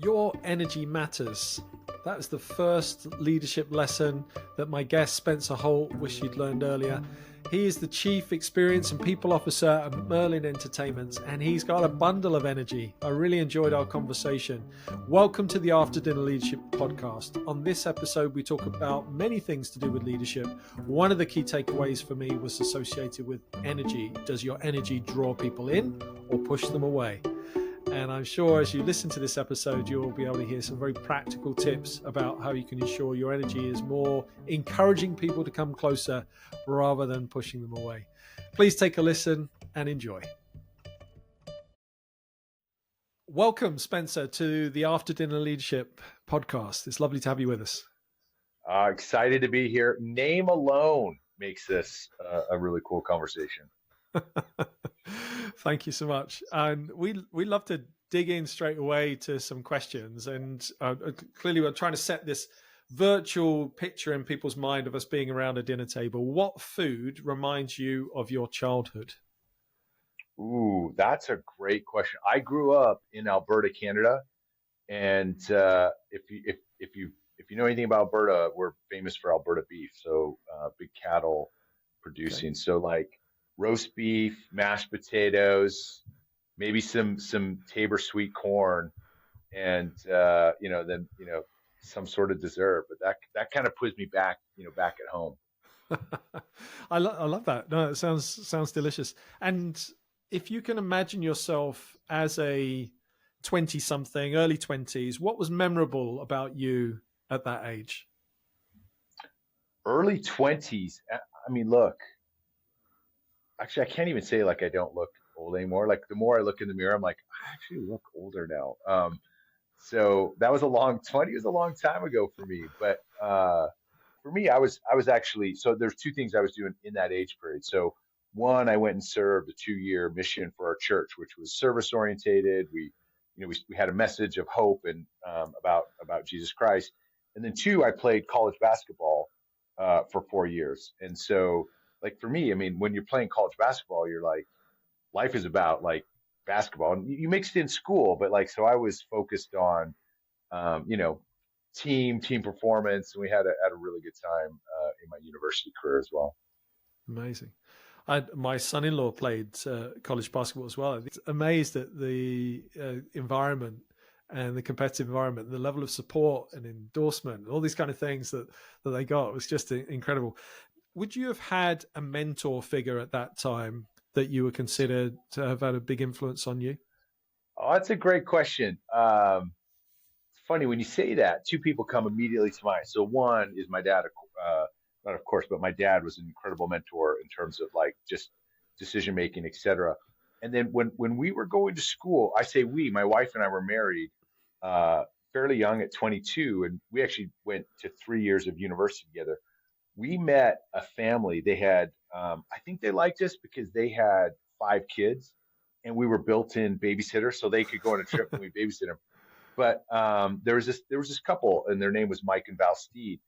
Your energy matters. That is the first leadership lesson that my guest Spencer Holt wished you'd learned earlier. He is the Chief Experience and People Officer at Merlin Entertainment, and he's got a bundle of energy. I really enjoyed our conversation. Welcome to the After Dinner Leadership Podcast. On this episode, we talk about many things to do with leadership. One of the key takeaways for me was associated with energy. Does your energy draw people in or push them away? And I'm sure as you listen to this episode, you'll be able to hear some very practical tips about how you can ensure your energy is more encouraging people to come closer rather than pushing them away. Please take a listen and enjoy. Welcome, Spencer, to the After Dinner Leadership Podcast. It's lovely to have you with us. Excited to be here. Name alone makes this a really cool conversation. Thank you so much. And we love to dig in straight away to some questions. And clearly we're trying to set this virtual picture in people's mind of us being around a dinner table. What food reminds you of your childhood? Ooh, that's a great question. I grew up in Alberta, Canada. And if you know anything about Alberta, we're famous for Alberta beef. So big cattle producing. Okay. So like roast beef, mashed potatoes, maybe some Tabor sweet corn, and then some sort of dessert. But that kind of puts me back back at home. I love that. No, it sounds delicious. And if you can imagine yourself as a 20-something, early 20s, what was memorable about you at that age? Early 20s. I mean, look. Actually, I can't even say like I don't look old anymore. Like the more I look in the mirror, I'm like, I actually look older now. So that was 20 was a long time ago for me. But for me, I was actually, so there's two things I was doing in that age period. So one, I went and served a 2-year mission for our church, which was service orientated. We had a message of hope and about Jesus Christ. And then two, I played college basketball for 4 years. And so like for me, I mean, when you're playing college basketball, you're like, life is about like basketball, and you mixed in school, but like, so I was focused on, team performance, and we had a really good time in my university career as well. Amazing. My son-in-law played college basketball as well. It's amazed at the environment and the competitive environment, the level of support and endorsement, and all these kind of things that they got. It was just incredible. Would you have had a mentor figure at that time that you were considered to have had a big influence on you? Oh, that's a great question. It's funny when you say that, two people come immediately to mind. So one is my dad, not of course, but my dad was an incredible mentor in terms of like just decision making, et cetera. And then when we were going to school, I say we, my wife and I were married fairly young at 22, and we actually went to 3 years of university together. We met a family. They had, I think they liked us because they had 5 kids, and we were built-in babysitters, so they could go on a trip and we babysit them. But there was this couple, and their name was Mike and Val Steed,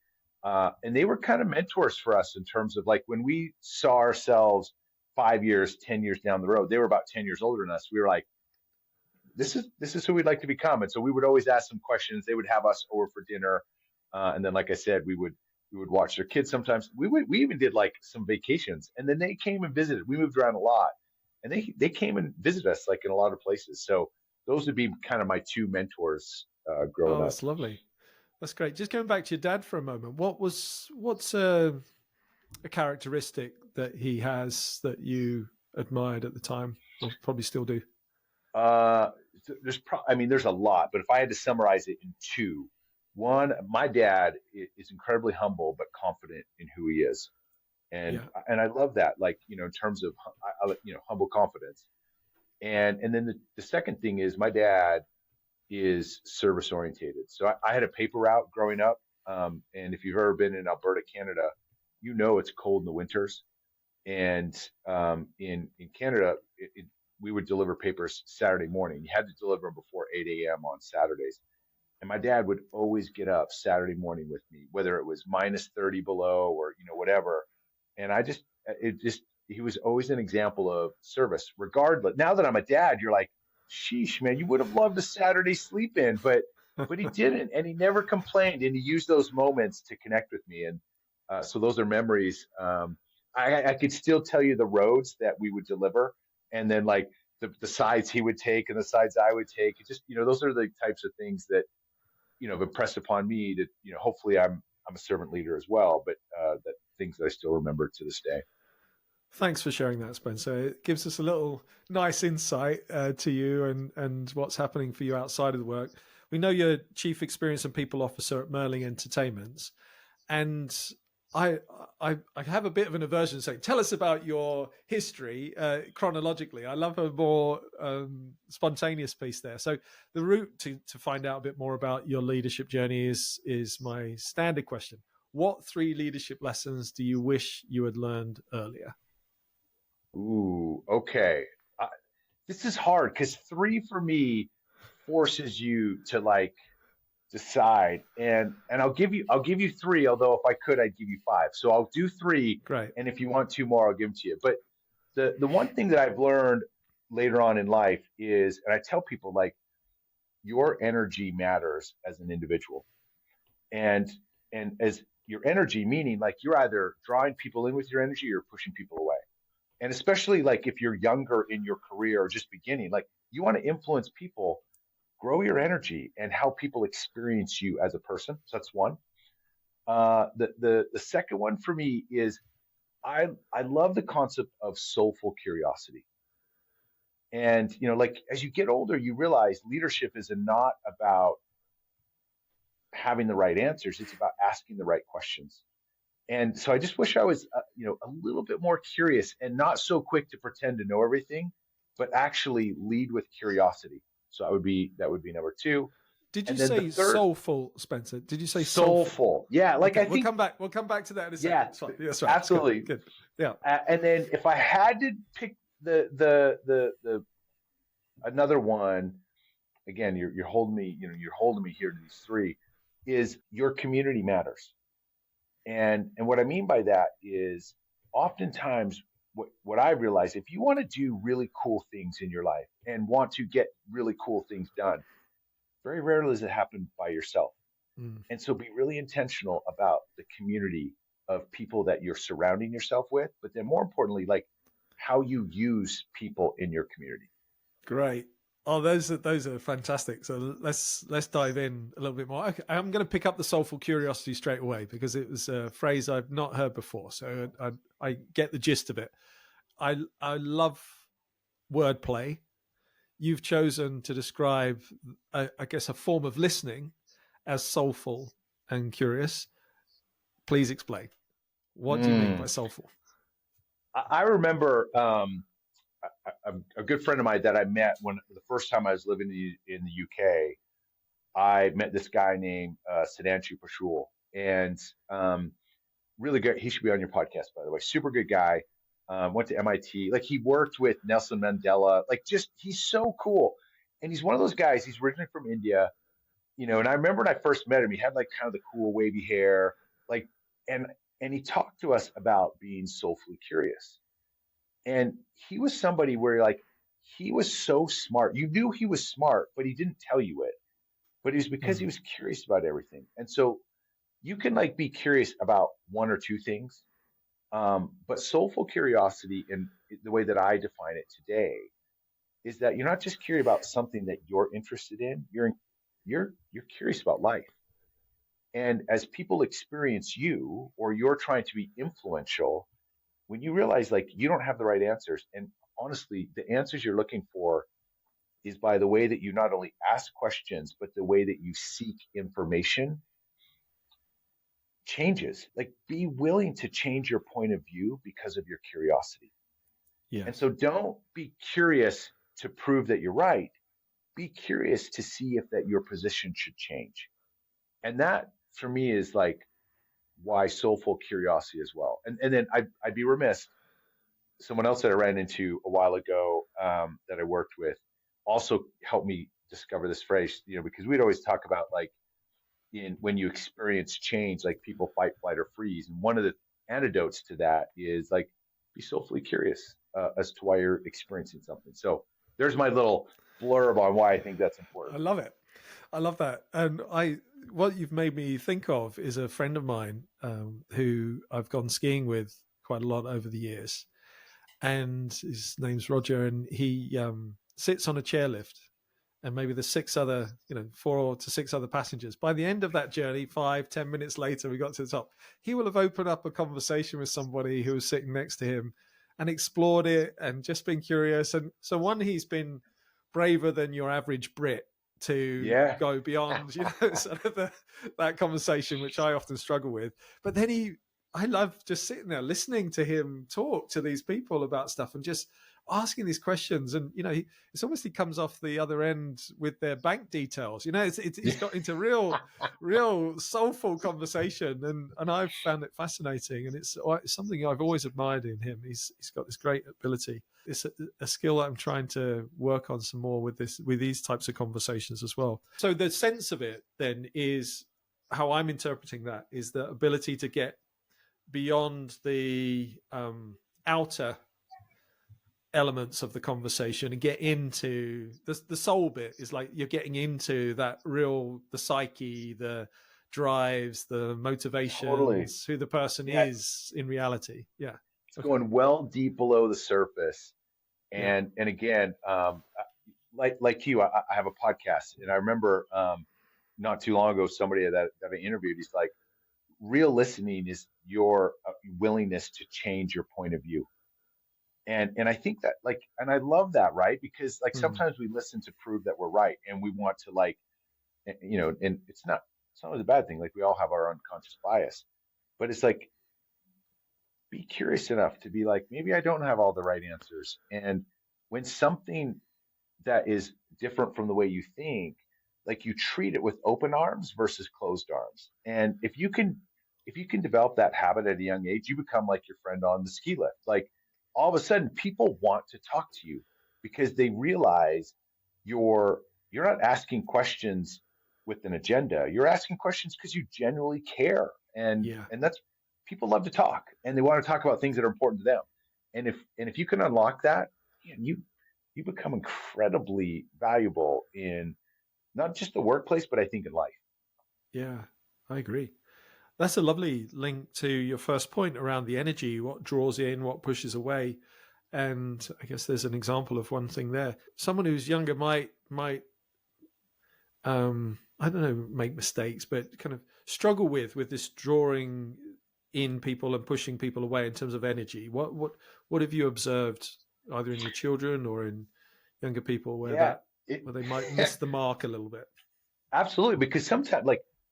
and they were kind of mentors for us in terms of like when we saw ourselves 5 years, 10 years down the road. They were about 10 years older than us. We were like, this is who we'd like to become, and so we would always ask them questions. They would have us over for dinner, and then, like I said, we would watch their kids sometimes. We even did like some vacations, and then they came and visited. We moved around a lot, and they came and visited us like in a lot of places. So those would be kind of my two mentors growing up. That's lovely. That's great. Just going back to your dad for a moment, what's a characteristic that he has that you admired at the time, or probably still do? There's a lot, but if I had to summarize it in two. One, my dad is incredibly humble but confident in who he is, and I love that. Like in terms of humble confidence, and then the second thing is my dad is service orientated. So I had a paper route growing up, and if you've ever been in Alberta, Canada, it's cold in the winters, and in Canada we would deliver papers Saturday morning. You had to deliver them before 8 a.m. on Saturdays. And my dad would always get up Saturday morning with me, whether it was minus 30 below or, whatever. And he was always an example of service, regardless. Now that I'm a dad, you're like, sheesh, man, you would have loved a Saturday sleep in, but but he didn't, and he never complained, and he used those moments to connect with me. And so those are memories. I could still tell you the roads that we would deliver, and then like the sides he would take and the sides I would take. It just, those are the types of things that, have impressed upon me that, hopefully I'm a servant leader as well, but that things that I still remember to this day. Thanks for sharing that, Spencer. It gives us a little nice insight to you and what's happening for you outside of the work. We know you're Chief Experience and People Officer at Merlin Entertainment, and I have a bit of an aversion saying, tell us about your history chronologically. I love a more spontaneous piece there. So the route to find out a bit more about your leadership journey is my standard question. What 3 leadership lessons do you wish you had learned earlier? Ooh, okay. This is hard because 3 for me forces you to like decide, and I'll give you 3. Although if I could, I'd give you 5. So I'll do 3, Great. and if you want 2 more, I'll give them to you. But the one thing that I've learned later on in life is, and I tell people like, your energy matters as an individual, and as your energy, meaning like you're either drawing people in with your energy or pushing people away. And especially like if you're younger in your career or just beginning, like you want to influence people, grow your energy and how people experience you as a person. So that's one. The second one for me is I love the concept of soulful curiosity. And like as you get older, you realize leadership is not about having the right answers; it's about asking the right questions. And so I just wish I was, a little bit more curious and not so quick to pretend to know everything, but actually lead with curiosity. So that would be number 2. Did you And then the say third, soulful, Spencer? Did you say soulful? soulful. Yeah, like Okay, I think, we'll come back to that in a second. yeah, That's right. That's right. absolutely. Good. Yeah. And then if I had to pick the another one, again, you're holding me, you're holding me here to these 3, is your community matters. And what I mean by that is oftentimes what I realize, if you want to do really cool things in your life and want to get really cool things done, very rarely does it happen by yourself. Mm. And so be really intentional about the community of people that you're surrounding yourself with, but then more importantly, like how you use people in your community. Great. Oh, those are fantastic. So let's dive in a little bit more. Okay, I'm going to pick up the soulful curiosity straight away because it was a phrase I've not heard before. So I get the gist of it. I love wordplay. You've chosen to describe, I guess, a form of listening as soulful and curious. Please explain. What do you mean by soulful? I remember a good friend of mine that I met when the first time I was living in the UK. I met this guy named Siddhanshu Pashul, and really good. He should be on your podcast, by the way. Super good guy. Went to MIT. Like he worked with Nelson Mandela. Like just he's so cool, and he's one of those guys. He's originally from India, And I remember when I first met him, he had like kind of the cool wavy hair, like, and he talked to us about being soulfully curious. And he was somebody where like he was so smart. You knew he was smart, but he didn't tell you it. But it was because he was curious about everything. And so you can like be curious about 1 or 2 things. But soulful curiosity, in the way that I define it today, is that you're not just curious about something that you're interested in. You're curious about life. And as people experience you, or you're trying to be influential, when you realize like you don't have the right answers, and honestly, the answers you're looking for is by the way that you not only ask questions, but the way that you seek information changes. Like be willing to change your point of view because of your curiosity. Yeah. And so don't be curious to prove that you're right. Be curious to see if that your position should change. And that for me is like why soulful curiosity as well. And then I'd be remiss. Someone else that I ran into a while ago that I worked with also helped me discover this phrase, because we'd always talk about like when you experience change, like people fight, flight, or freeze. And one of the antidotes to that is like be soulfully curious as to why you're experiencing something. So there's my little blurb on why I think that's important. I love it. I love that. And what you've made me think of is a friend of mine who I've gone skiing with quite a lot over the years. And his name's Roger, and he sits on a chairlift, and maybe there's six other, 4 to 6 other passengers. By the end of that journey, 5, 10 minutes later, we got to the top. He will have opened up a conversation with somebody who was sitting next to him and explored it and just been curious. And so, one, he's been braver than your average Brit to Yeah. go beyond, sort of that conversation, which I often struggle with. But then I love just sitting there listening to him talk to these people about stuff and just asking these questions. And it's almost he comes off the other end with their bank details. He's got into real soulful conversation, and I've found it fascinating. And it's something I've always admired in him. He's got this great ability. It's a skill that I'm trying to work on some more with these types of conversations as well. So the sense of it then is how I'm interpreting that is the ability to get beyond the outer elements of the conversation and get into the soul bit. Is like you're getting into the psyche, the drives, the motivations, Totally. who the person Yeah. is in reality. Yeah. It's going well deep below the surface. Yeah. And again, like you, I have a podcast, and I remember not too long ago somebody that I interviewed. He's like, real listening is your willingness to change your point of view. And I think that and I love that, right? Because sometimes we listen to prove that we're right, and we want to and it's not always a bad thing. Like we all have our unconscious bias, but it's like be curious enough to be like, maybe I don't have all the right answers. And when something that is different from the way you think, like you treat it with open arms versus closed arms. And if you can develop that habit at a young age, you become like your friend on the ski lift. Like all of a sudden people want to talk to you because they realize you're not asking questions with an agenda. You're asking questions because you genuinely care. And that's, people love to talk, and they want to talk about things that are important to them. And if you can unlock that, you become incredibly valuable in not just the workplace, but I think in life. Yeah, I agree. That's a lovely link to your first point around the energy, what draws in, what pushes away. And I guess there's an example of one thing there. Someone who's younger might I don't know, make mistakes, but kind of struggle with this drawing in people and pushing people away in terms of energy. What have you observed either in your children or in younger people where they might miss the mark a little bit? Absolutely, because sometimes,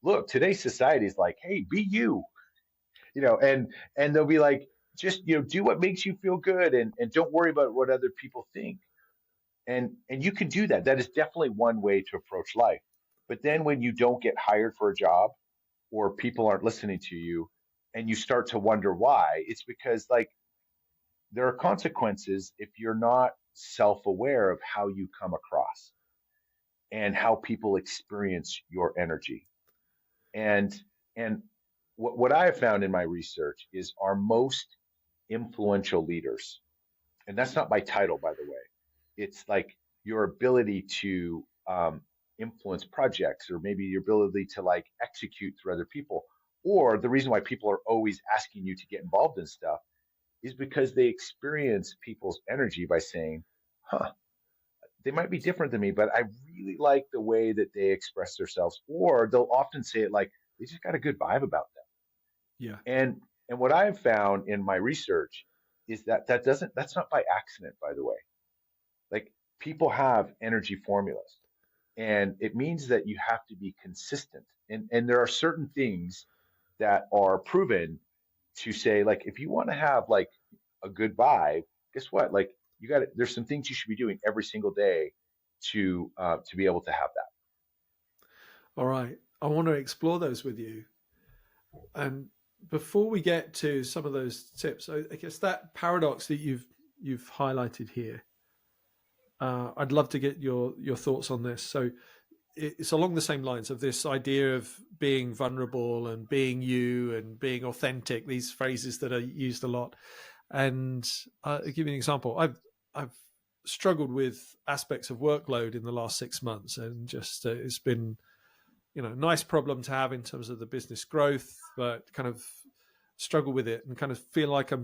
look, today's society is like, hey, be you, and they'll be like, just do what makes you feel good, and don't worry about what other people think. And you can do that. That is definitely one way to approach life. But then when you don't get hired for a job, or people aren't listening to you, and you start to wonder why, it's because there are consequences if you're not self-aware of how you come across and how people experience your energy. And what I have found in my research is our most influential leaders, and that's not by title, by the way. It's like your ability to influence projects, or maybe your ability to execute through other people. Or the reason why people are always asking you to get involved in stuff is because they experience people's energy by saying, huh, they might be different than me, but I really like the way that they express themselves. Or they'll often say it like they just got a good vibe about them. Yeah. And what I've found in my research is that's not by accident, by the way. Like people have energy formulas, and it means that you have to be consistent. And there are certain things that are proven to say, if you want to have a good vibe, guess what? There's some things you should be doing every single day to be able to have that. All right. I want to explore those with you. And before we get to some of those tips, I guess that paradox that you've highlighted here, I'd love to get your thoughts on this. So it's along the same lines of this idea of being vulnerable and being you and being authentic, these phrases that are used a lot. And I'll give you an example. I've struggled with aspects of workload in the last 6 months, and just it's been nice problem to have in terms of the business growth, but kind of struggle with it and kind of feel like I've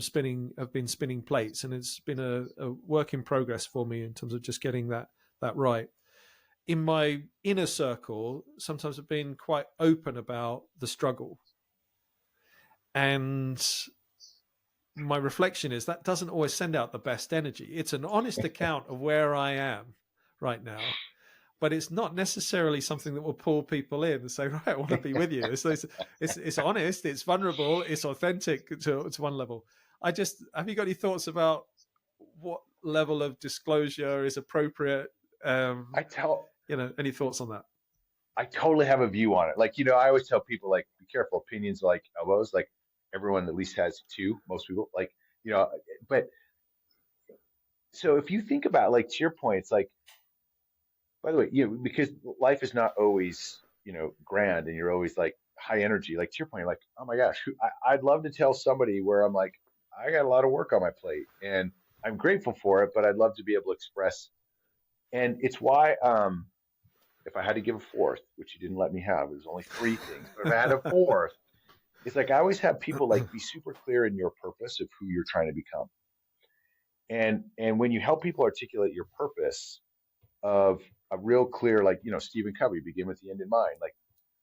been spinning plates, and it's been a work in progress for me in terms of just getting that right. In my inner circle, sometimes I've been quite open about the struggle, and my reflection is that doesn't always send out the best energy. It's an honest account of where I am right now, but it's not necessarily something that will pull people in and say, right, I want to be with you. It's honest, it's vulnerable, it's authentic to one level. Have you got any thoughts about what level of disclosure is appropriate? I tell Any thoughts on that? I totally have a view on it. Like, I always tell people, like, be careful, opinions like elbows. Like, everyone at least has two, most people, like, but so if you think about, like, to your point, it's like, by the way, because life is not always, grand, and you're always like high energy. Like, to your point, like, oh my gosh, I'd love to tell somebody where I'm like, I got a lot of work on my plate and I'm grateful for it, but I'd love to be able to express. And it's why, if I had to give a fourth, which you didn't let me have, there's only three things, but if I had a fourth, it's like I always have people like be super clear in your purpose of who you're trying to become. And when you help people articulate your purpose of a real clear, like, Stephen Covey, begin with the end in mind, like,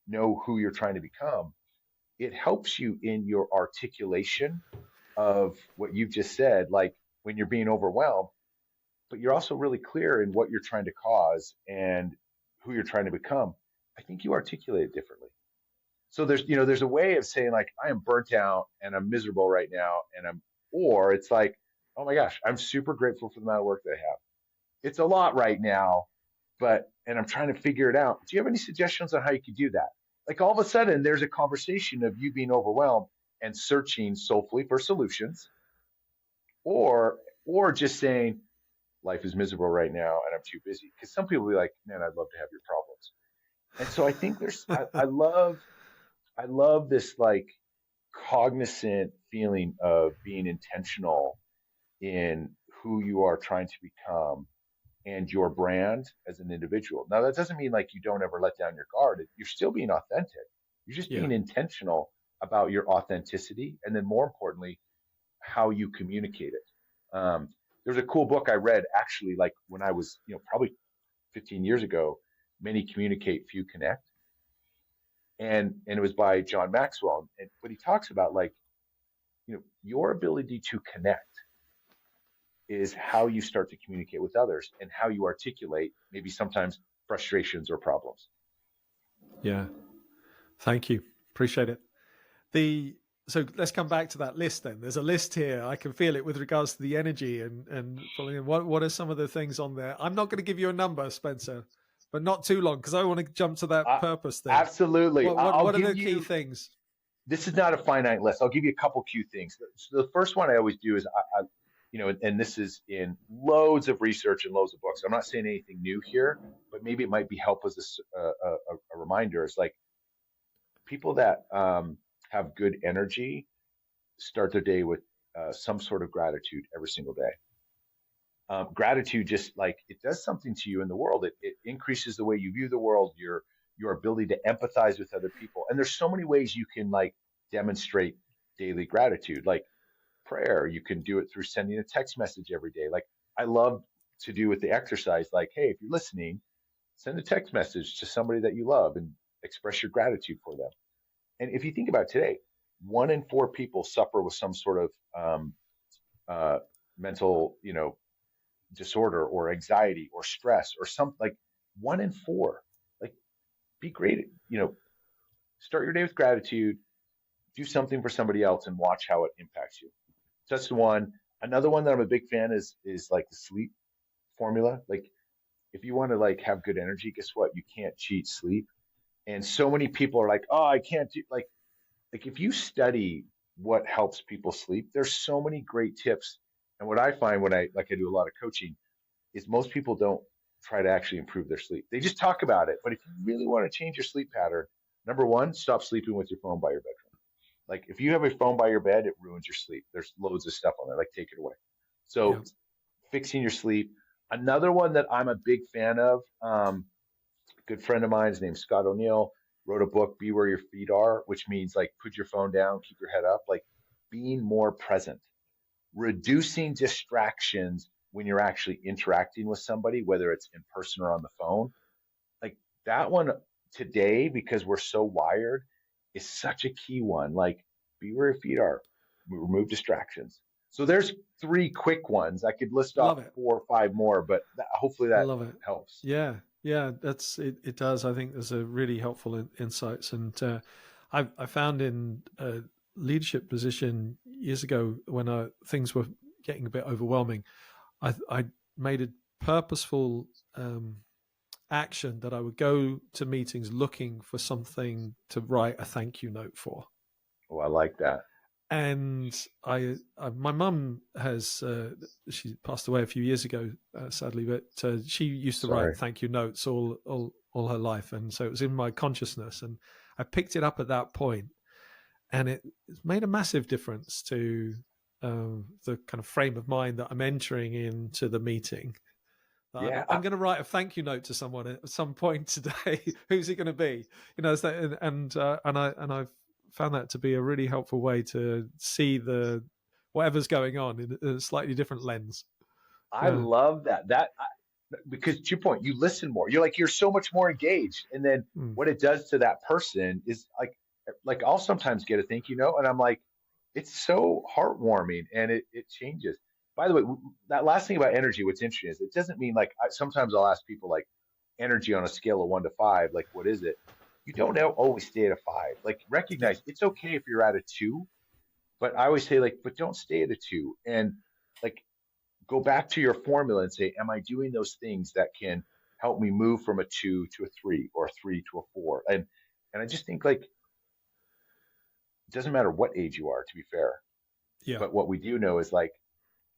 know who you're trying to become, it helps you in your articulation of what you've just said, like when you're being overwhelmed, but you're also really clear in what you're trying to cause and who you're trying to become. I think you articulate it differently. So there's a way of saying, like, I am burnt out and I'm miserable right now, or it's like, oh my gosh, I'm super grateful for the amount of work that I have. It's a lot right now, and I'm trying to figure it out. Do you have any suggestions on how you could do that? Like, all of a sudden there's a conversation of you being overwhelmed and searching soulfully for solutions, or just saying, life is miserable right now and I'm too busy. Because some people will be like, man, I'd love to have your problems. And so I think I love this, like, cognizant feeling of being intentional in who you are trying to become and your brand as an individual. Now, that doesn't mean like you don't ever let down your guard. You're still being authentic. You're just being intentional about your authenticity, and then more importantly, how you communicate it. There's a cool book I read, actually, like when I was, probably 15 years ago, Many Communicate, Few Connect. And it was by John Maxwell. But he talks about, like, your ability to connect is how you start to communicate with others and how you articulate maybe sometimes frustrations or problems. Yeah. Thank you. Appreciate it. So let's come back to that list then. There's a list here. I can feel it with regards to the energy and what are some of the things on there? I'm not going to give you a number, Spencer, but not too long, because I want to jump to that purpose thing. Absolutely. What are the key things? This is not a finite list. I'll give you a couple key things. So the first one I always do is and this is in loads of research and loads of books. I'm not saying anything new here, but maybe it might be helpful as a reminder. It's like people that have good energy start their day with some sort of gratitude every single day. Gratitude, just like it does something to you in the world, it increases the way you view the world, your ability to empathize with other people. And there's so many ways you can, like, demonstrate daily gratitude, like prayer. You can do it through sending a text message every day. Like, I love to do with the exercise, like, hey, if you're listening, send a text message to somebody that you love and express your gratitude for them. And if you think about today, 1 in 4 people suffer with some sort of mental, disorder or anxiety or stress or something. Like, 1 in 4. Like, be great. Start your day with gratitude. Do something for somebody else and watch how it impacts you. So that's the one. Another one that I'm a big fan is like the sleep formula. Like, if you want to, like, have good energy, guess what? You can't cheat sleep. And so many people are like, oh, I can't do, like if you study what helps people sleep, there's so many great tips. And what I find when I do a lot of coaching is most people don't try to actually improve their sleep. They just talk about it. But if you really want to change your sleep pattern, number one, stop sleeping with your phone by your bedroom. Like, if you have a phone by your bed, it ruins your sleep. There's loads of stuff on there. Like, take it away. So fixing your sleep. Another one that I'm a big fan of, good friend of mine, his name's Scott O'Neill. wrote a book, Be Where Your Feet Are, which means like put your phone down, keep your head up, like being more present, reducing distractions when you're actually interacting with somebody, whether it's in person or on the phone. Like that one today, because we're so wired, is such a key one. Like be where your feet are, remove distractions. So there's three quick ones. I could list off Love it. 4 or 5 more, but hopefully I that love it. helps. Yeah, yeah, that's it. It does. I think there's a really helpful insights, and I found in a leadership position years ago when things were getting a bit overwhelming, I made a purposeful action that I would go to meetings looking for something to write a thank you note for. Oh, I like that. And my mum has she passed away a few years ago, sadly, but she used to write Sorry. thank you notes all her life, and so it was in my consciousness, and I picked it up at that point, and it made a massive difference to the kind of frame of mind that I'm entering into the meeting. Yeah, I'm going to write a thank you note to someone at some point today. Who's it going to be? You know, and I've found that to be a really helpful way to see the whatever's going on in a slightly different lens. I Yeah. love that. Because to your point, you listen more. You're so much more engaged. And then Mm. what it does to that person is like I'll sometimes get a thank you note, and I'm like, it's so heartwarming, and it changes. By the way, that last thing about energy, what's interesting is it doesn't mean like sometimes I'll ask people like energy on a scale of 1 to 5, like what is it? You don't always stay at a 5. Like Yeah. recognize it's okay if you're at a 2, but I always say like, but don't stay at a 2. And like go back to your formula and say, am I doing those things that can help me move from a 2 to a 3 or a 3 to a 4? And I just think like it doesn't matter what age you are, to be fair. Yeah. But what we do know is like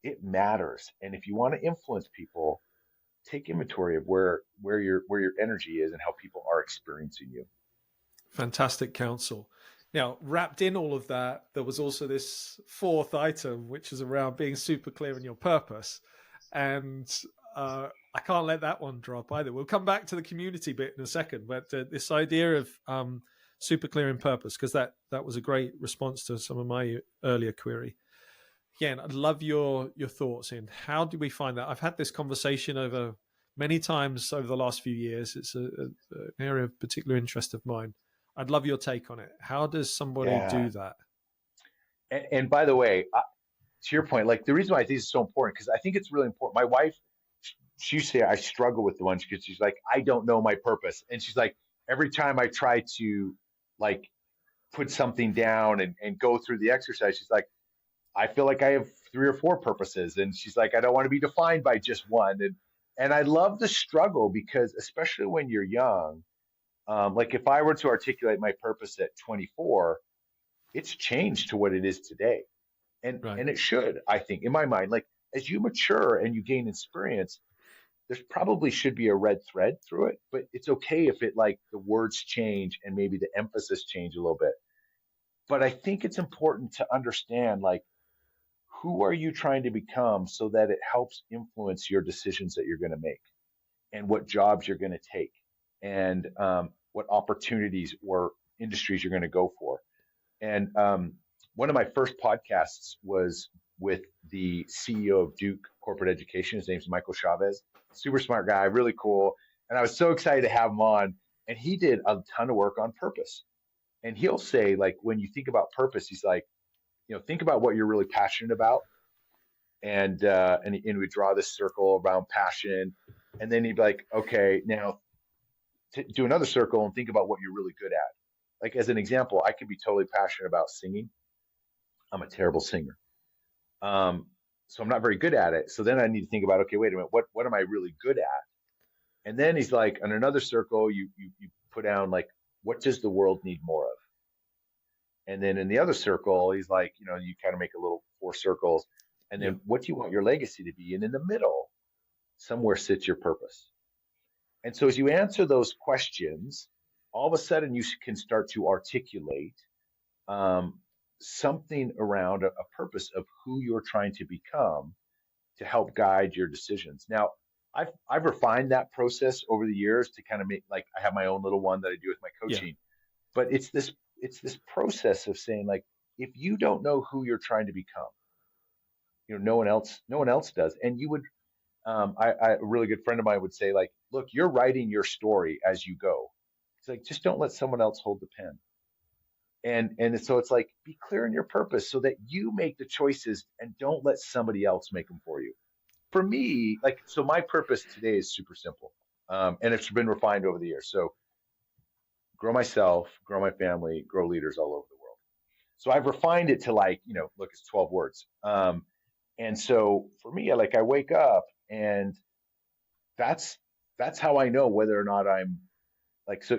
it matters. And if you want to influence people, take inventory of where your energy is and how people are experiencing you. Fantastic counsel. Now, wrapped in all of that, there was also this fourth item, which is around being super clear in your purpose. And I can't let that one drop either. We'll come back to the community bit in a second, but this idea of super clear in purpose, because that was a great response to some of my earlier query. Again, I'd love your thoughts in how do we find that? I've had this conversation over many times over the last few years. It's an area of particular interest of mine. I'd love your take on it. How does somebody Yeah. do that? And by the way, to your point, like the reason why I think it's so important, because I think it's really important. My wife, she used to say I struggle with the one because she's like, I don't know my purpose. And she's like, every time I try to like put something down and go through the exercise, she's like, I feel like I have 3 or 4 purposes. And she's like, I don't want to be defined by just one. And I love the struggle because especially when you're young, like if I were to articulate my purpose at 24, it's changed to what it is today. Right. And it should, I think, in my mind, like as you mature and you gain experience, there's probably should be a red thread through it, but it's okay if it like the words change and maybe the emphasis change a little bit. But I think it's important to understand like who are you trying to become so that it helps influence your decisions that you're going to make and what jobs you're going to take and what opportunities or industries you're going to go for. And one of my first podcasts was with the CEO of Duke Corporate Education. His name's Michael Chavez. Super smart guy, really cool. And I was so excited to have him on. And he did a ton of work on purpose. And he'll say, like, when you think about purpose, he's like, think about what you're really passionate about. And we draw this circle around passion. And then he'd be like, okay, now do another circle and think about what you're really good at. Like, as an example, I could be totally passionate about singing. I'm a terrible singer. So I'm not very good at it. So then I need to think about, okay, wait a minute, what am I really good at? And then he's like, on another circle, you put down like, what does the world need more of? And then in the other circle, he's like, you kind of make a little 4 circles. And Yeah. then what do you want your legacy to be? And in the middle, somewhere sits your purpose. And so as you answer those questions, all of a sudden you can start to articulate um, something around a purpose of who you're trying to become to help guide your decisions. Now, I've refined that process over the years to kind of make like I have my own little one that I do with my Yeah. coaching. But it's this process of saying like, if you don't know who you're trying to become, no one else does. And you would, a really good friend of mine would say like, look, you're writing your story as you go. It's like, just don't let someone else hold the pen. And so it's like, be clear in your purpose so that you make the choices and don't let somebody else make them for you. For me, like, so my purpose today is super simple. And it's been refined over the years. So grow myself, grow my family, grow leaders all over the world. So I've refined it to like, look, it's 12 words. And so for me, I wake up and that's that's how I know whether or not I'm like, so,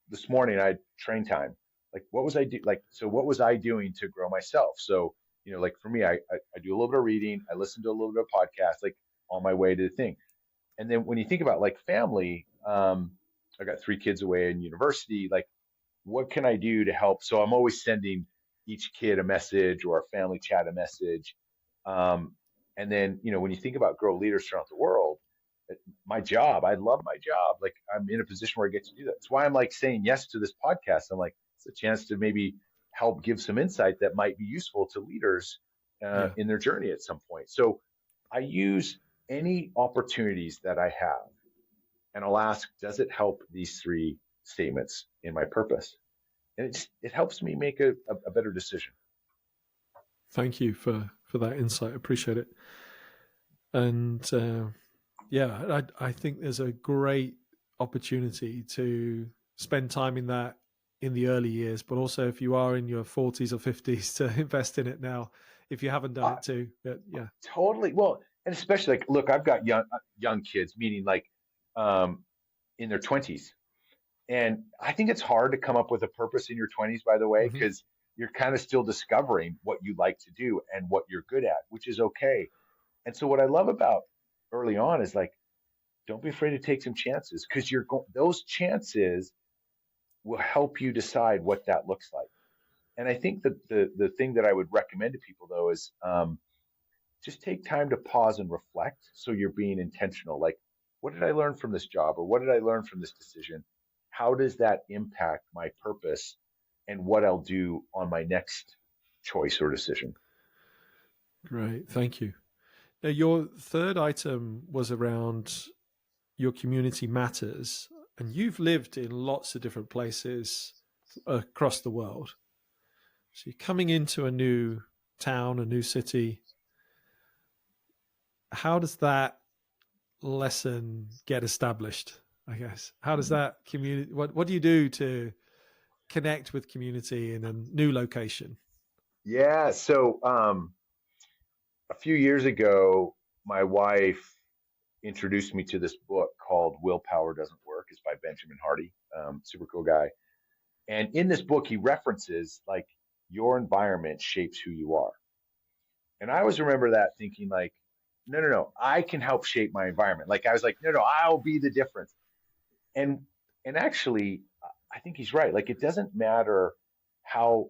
this morning I had train time. Like, what was I do? Like, so what was I doing to grow myself? So, like for me, I do a little bit of reading. I listen to a little bit of podcast, like on my way to the thing. And then when you think about like family, I got three kids away in university. Like, what can I do to help? So I'm always sending each kid a message or a family chat a message. Um, and then, when you think about grow leaders throughout the world, my job, I love my job. Like I'm in a position where I get to do that. That's why I'm like saying yes to this podcast. I'm like, it's a chance to maybe help give some insight that might be useful to leaders Yeah. in their journey at some point. So I use any opportunities that I have and I'll ask, does it help these three statements in my purpose? And it helps me make a better decision. Thank you for that insight. Appreciate it. And yeah, I think there's a great opportunity to spend time in that in the early years, but also if you are in your 40s or 50s to invest in it now, if you haven't done Uh, it too. But yeah. Totally. Well, and especially like, look, I've got young kids, meaning like um, in their 20s. And I think it's hard to come up with a purpose in your 20s, by the way, Hmm. because you're kind of still discovering what you like to do and what you're good at, which is okay. And so what I love about early on is like, don't be afraid to take some chances because those chances will help you decide what that looks like. And I think that the thing that I would recommend to people though is just take time to pause and reflect so you're being intentional. Like, what did I learn from this job or what did I learn from this decision? How does that impact my purpose and what I'll do on my next choice or decision? Great. Thank you. Now, your third item was around your community matters, and you've lived in lots of different places across the world. So you're coming into a new town, a new city. How does that lesson get established? I guess. How does that community? What do you do to connect with community in a new location? Yeah. So a few years ago, my wife introduced me to this book called Willpower Doesn't Work. It's by Benjamin Hardy, super cool guy. And in this book, he references like your environment shapes who you are. And I always remember that thinking like, no, no, no, I can help shape my environment. Like I was like, no, no, I'll be the difference. And and actually, I think he's right. Like it doesn't matter how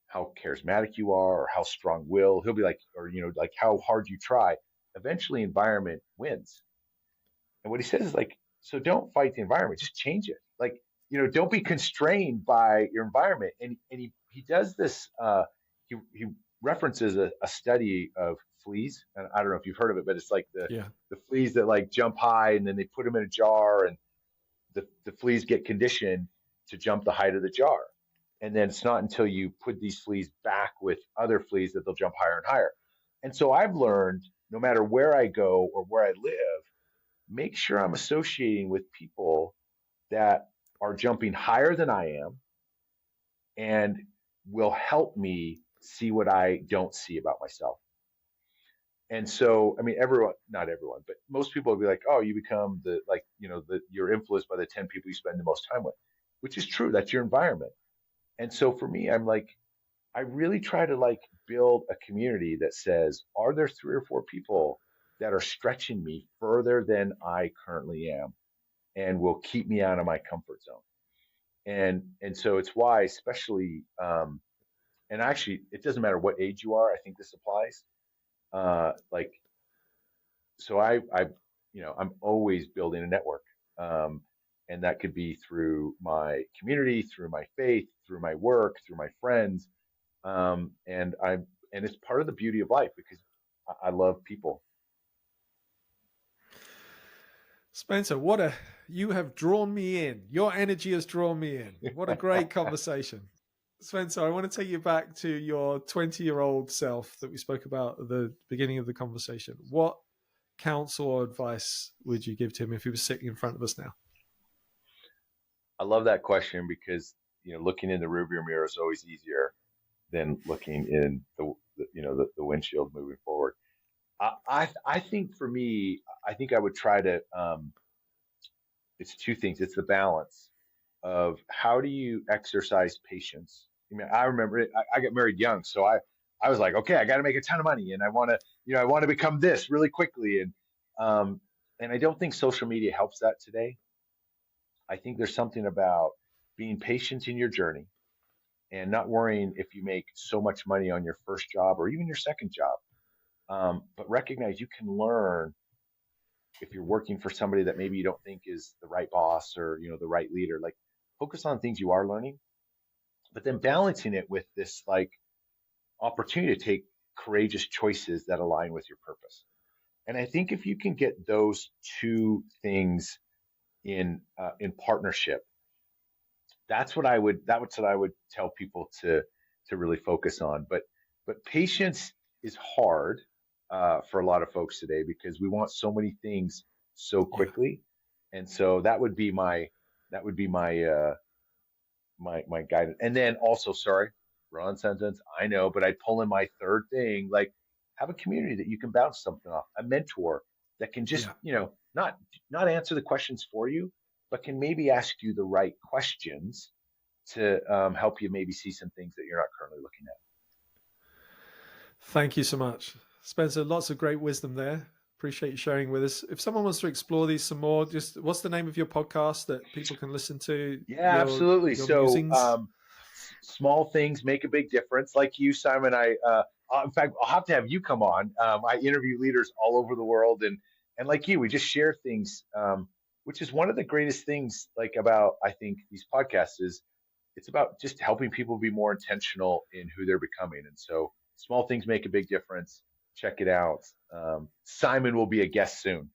how charismatic you are or how strong will. He'll be like, or like how hard you try. Eventually, environment wins. And what he says is like, so don't fight the environment, just change it. Like, don't be constrained by your environment. And he does this. He references a study of fleas, and I don't know if you've heard of it, but it's like Yeah. the fleas that like jump high, and then they put them in a jar, and the fleas get conditioned to jump the height of the jar. And then it's not until you put these fleas back with other fleas that they'll jump higher and higher. And so I've learned no matter where I go or where I live, make sure I'm associating with people that are jumping higher than I am and will help me see what I don't see about myself. And so, I mean, everyone, not everyone, but most people will be like, oh, you become you're influenced by the 10 people you spend the most time with, which is true. That's your environment. And so for me, I'm like, I really try to like build a community that says, are there three or four people that are stretching me further than I currently am and will keep me out of my comfort zone? And so it's why, especially, and actually, it doesn't matter what age you are. I think this applies. Like, so I'm always building a network. Um, And that could be through my community, through my faith, through my work, through my friends. And it's part of the beauty of life because I love people. Spencer, you have drawn me in. Your energy has drawn me in. What a great conversation. Spencer, I want to take you back to your 20-year-old self that we spoke about at the beginning of the conversation. What counsel or advice would you give to him if he was sitting in front of us now? I love that question because looking in the rearview mirror is always easier than looking in the windshield moving forward. I think for me, I think I would try to. It's two things. It's the balance of how do you exercise patience. I mean, I remember I got married young, so I was like, okay, I got to make a ton of money, and I want to I want to become this really quickly, and I don't think social media helps that today. I think there's something about being patient in your journey and not worrying if you make so much money on your first job or even your second job. But recognize you can learn if you're working for somebody that maybe you don't think is the right boss or the right leader. Like focus on things you are learning, but then balancing it with this like opportunity to take courageous choices that align with your purpose. And I think if you can get those two things in partnership, that's what I would tell people to really focus on. But patience is hard for a lot of folks today because we want so many things so quickly, and so that would be my my guidance. And then also, sorry, wrong sentence, I know, but I'd pull in my third thing, like have a community that you can bounce something off, a mentor that can just not answer the questions for you, but can maybe ask you the right questions to help you maybe see some things that you're not currently looking at. Thank you so much, Spencer. Lots of great wisdom there. Appreciate you sharing with us. If someone wants to explore these some more, just what's the name of your podcast that people can listen to? Yeah, absolutely. So musings? Small things make a big difference. Like you, Simon, in fact, I'll have to have you come on. I interview leaders all over the world, and like you, we just share things, which is one of the greatest things. Like about, I think these podcasts is it's about just helping people be more intentional in who they're becoming. And so, small things make a big difference. Check it out. Simon will be a guest soon.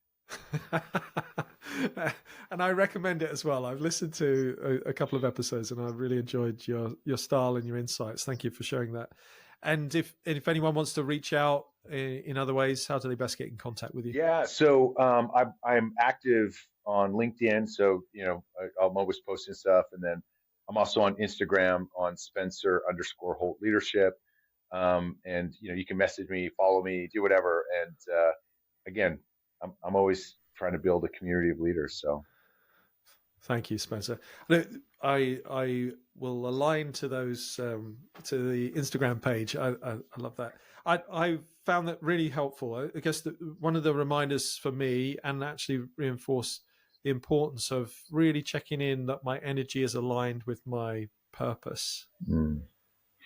And I recommend it as well. I've listened to a couple of episodes and I really enjoyed your style and your insights. Thank you for sharing that. And if anyone wants to reach out in other ways, how do they best get in contact with you? Yeah, so I'm active on LinkedIn, so I'm always posting stuff, and then I'm also on Instagram on Spencer_Holt Leadership, and you can message me, follow me, do whatever, and again, I'm always trying to build a community of leaders. So, thank you, Spencer. I will align to those to the Instagram page. I love that. I found that really helpful. I guess one of the reminders for me, and actually reinforce the importance of really checking in that my energy is aligned with my purpose.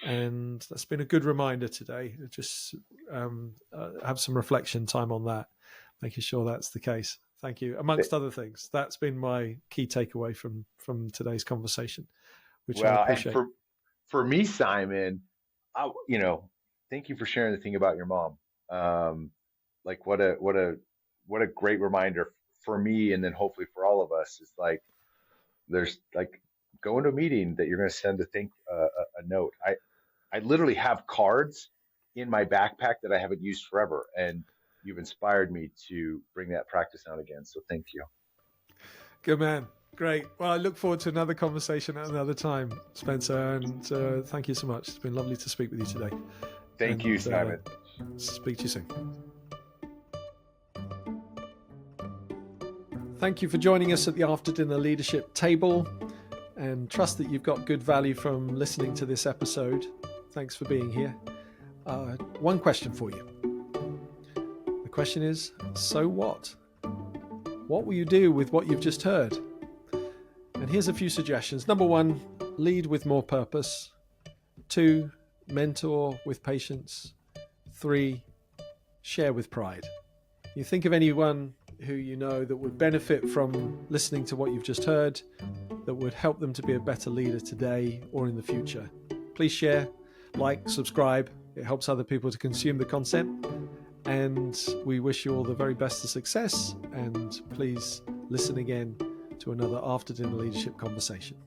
And that's been a good reminder today. Just have some reflection time on that, making sure that's the case. Thank you. Amongst other things, that's been my key takeaway from today's conversation, which I appreciate. And for me, Simon, thank you for sharing the thing about your mom. Like what a great reminder for me, and then hopefully for all of us. Is like there's like going to a meeting that you're going to send a note. I literally have cards in my backpack that I haven't used forever, and you've inspired me to bring that practice out again. So thank you. Good man. Great. Well, I look forward to another conversation at another time, Spencer. And thank you so much. It's been lovely to speak with you today. Thank you, Simon. Speak to you soon. Thank you for joining us at the After Dinner Leadership Table, and trust that you've got good value from listening to this episode. Thanks for being here. One question for you. The question is, so what? What will you do with what you've just heard? And here's a few suggestions. Number 1, lead with more purpose. 2, mentor with patience. 3, share with pride. You think of anyone who you know that would benefit from listening to what you've just heard, that would help them to be a better leader today or in the future. Please share, like, subscribe. It helps other people to consume the content. And we wish you all the very best of success. And please listen again to another After Dinner Leadership conversation.